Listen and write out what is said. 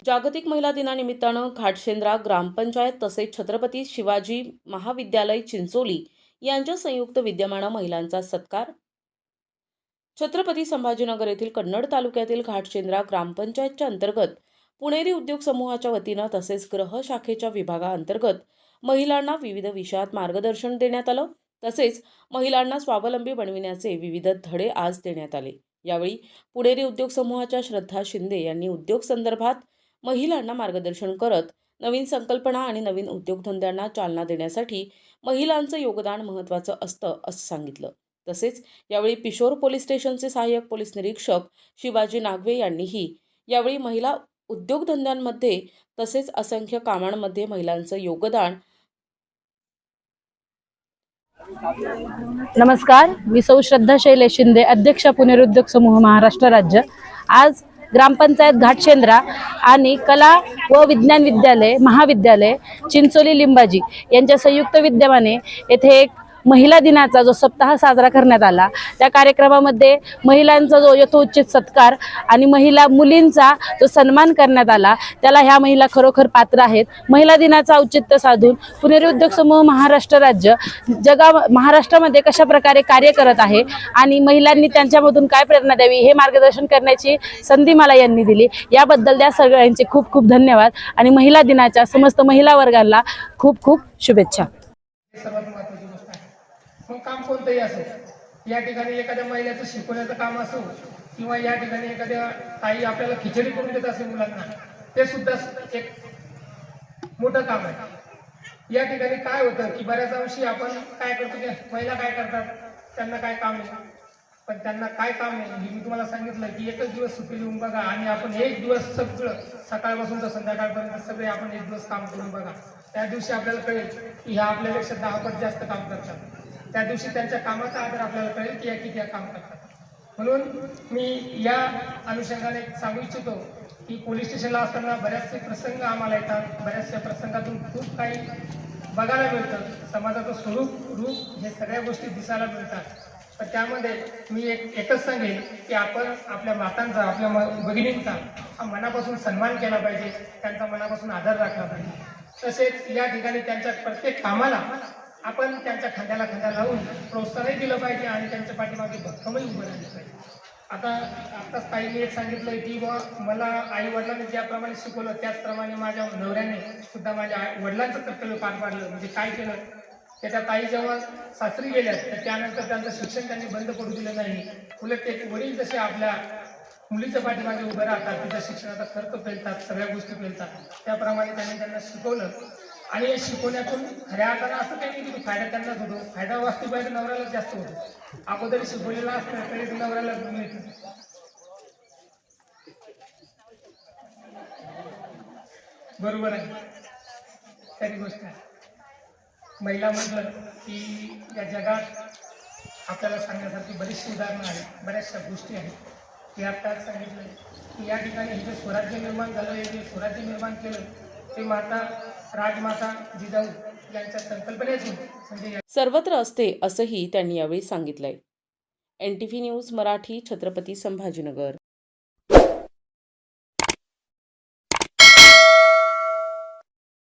जागतिक महिला दिनानिमित्तानं घाटशेंद्रा ग्रामपंचायत तसेच छत्रपती शिवाजी महाविद्यालय चिंचोली यांच्या संयुक्त विद्यमानं महिलांचा सत्कार। छत्रपती संभाजीनगर येथील कन्नड तालुक्यातील घाटशेंद्रा ग्रामपंचायतच्या अंतर्गत पुणेरी उद्योग समूहाच्या वतीनं तसेच गृह शाखेच्या विभागाअंतर्गत महिलांना विविध विषयात मार्गदर्शन देण्यात आलं। तसेच महिलांना स्वावलंबी बनविण्याचे विविध धडे आज देण्यात आले। यावेळी पुणेरी उद्योग समूहाच्या श्रद्धा शिंदे यांनी उद्योग संदर्भात महिलांना मार्गदर्शन करत नवीन संकल्पना आणि नवीन उद्योगधंद्यांना चालना देण्यासाठी महिलांचं योगदान महत्त्वाचं असतं असं सांगितलं। तसेच यावेळी पिशोर पोलीस स्टेशनचे सहाय्यक पोलीस निरीक्षक शिवाजी नागवे यांनीही यावेळी महिला उद्योगधंद्यांमध्ये तसेच असंख्य कामांमध्ये महिलांचं योगदान। नमस्कार, मी सौ श्रद्धा शैलेश शिंदे, अध्यक्ष पुणेरी उद्योग समूह महाराष्ट्र राज्य। आज ग्रामपंचायत घाटशेंद्रा आणि कला व विज्ञान विद्यालय महाविद्यालय चिंचोली लिंबाजी यांच्या संयुक्त विद्यमाने येथे एक महिला दिनाचा जो सप्ताह साजरा करण्यात आला, त्या कार्यक्रमामध्ये महिलांचा जो यथोचित सत्कार आणि मुलींचा जो सन्मान करण्यात आला, त्याला ह्या महिला खरोखर पात्र आहेत। महिला दिनाचा औचित्य साधून पुणेरी उद्योग समूह महाराष्ट्र राज्य महाराष्ट्रामध्ये कशा प्रकारे कार्य करत आहे आणि महिलांनी त्यांच्यामधून काय प्रेरणा द्यावी हे मार्गदर्शन करण्याची संधी मला यांनी दिली। याबद्दल त्या सगळ्यांचे खूप खूप धन्यवाद आणि महिला दिनाच्या समस्त महिला वर्गाला खूप खूप शुभेच्छा। मग काम कोणतंही असो, या ठिकाणी एखाद्या महिलेचं शिकवण्याचं काम असो किंवा या ठिकाणी एखाद्या ताई आपल्याला खिचडी करून देत असेल मुलांना, ते सुद्धा एक मोठं काम आहे। या ठिकाणी काय होतं की बऱ्याच अंशी आपण काय करतो की महिला काय करतात, त्यांना काय काम नाही, पण त्यांना काय काम नाही मी तुम्हाला सांगितलं की एकच दिवस सुट्टी देऊन बघा आणि आपण एक दिवस सगळं सकाळपासून तर संध्याकाळपर्यंत सगळे आपण एक दिवस काम करून बघा। त्या दिवशी आपल्याला कळेल की ह्या आपल्यापेक्षा 10 पट जास्त काम करतात। त्या दिवशी त्यांच्या कामाचा आदर आपल्याला कळेल की या किती काम करतात। म्हणून मी या अनुषंगाने सांगू इच्छितो की पोलीस स्टेशनला असताना बऱ्याचसे प्रसंग आम्हाला येतात, बऱ्याचशा प्रसंगातून खूप काही बघायला मिळतं, समाजाचं रूप हे सगळ्या गोष्टी दिसायला मिळतात। तर त्यामध्ये मी एकच सांगेन की आपण आपल्या मातांचा, आपल्या भगिनींचा मनापासून सन्मान केला पाहिजे, त्यांचा मनापासून आदर राखला पाहिजे। तसेच या ठिकाणी त्यांच्या प्रत्येक कामाला आपण त्यांच्या खांद्याला खांदा लावून प्रोत्साहनही दिलं पाहिजे आणि त्यांच्या पाठीमागे भक्कमही उभं राहिलं पाहिजे। आताच ताईने एक सांगितलं की मला आई वडिलांनी ज्याप्रमाणे शिकवलं त्याचप्रमाणे माझ्या नवऱ्याने सुद्धा माझ्या वडिलांचं कर्तव्य पार पाडलं। म्हणजे काय केलं, त्या ताई जेव्हा सासरी गेल्या तर त्यानंतर त्यांचं शिक्षण त्यांनी बंद पडू दिलं नाही, उलट ते वडील जसे आपल्या मुलीच्या पाठीमागे उभं राहतात, तिच्या शिक्षणाचा खर्च पेलतात, सगळ्या गोष्टी पेलतात, त्याप्रमाणे त्यांनी त्यांना शिकवलं। आणि या शिकवण्यातून खऱ्या अर्थानं असं काही नाही की फायदा त्यांनाच होतो, फायदा वास्तू पाहिजे नवऱ्यालाच जास्त होतो। अगोदर शिकवलेला असतं तरी नवऱ्याला मिळतो, बरोबर आहे, खरी गोष्ट आहे। महिला म्हटलं की या जगात आपल्याला सांगण्यासारखी बरीचशी उदाहरणं आहेत, बऱ्याचशा गोष्टी आहेत। या आत्ताच सांगितलं की या ठिकाणी हे जे स्वराज्य निर्माण झालं, हे जे स्वराज्य निर्माण केलं ते माता राजमाता जिजाऊ यांच्या संकल्पनेतून म्हणजे सर्वत्र असते असंही त्यांनी यावेळी सांगितलंय। NTV news Marathi, Chhatrapati Sambhajinagar.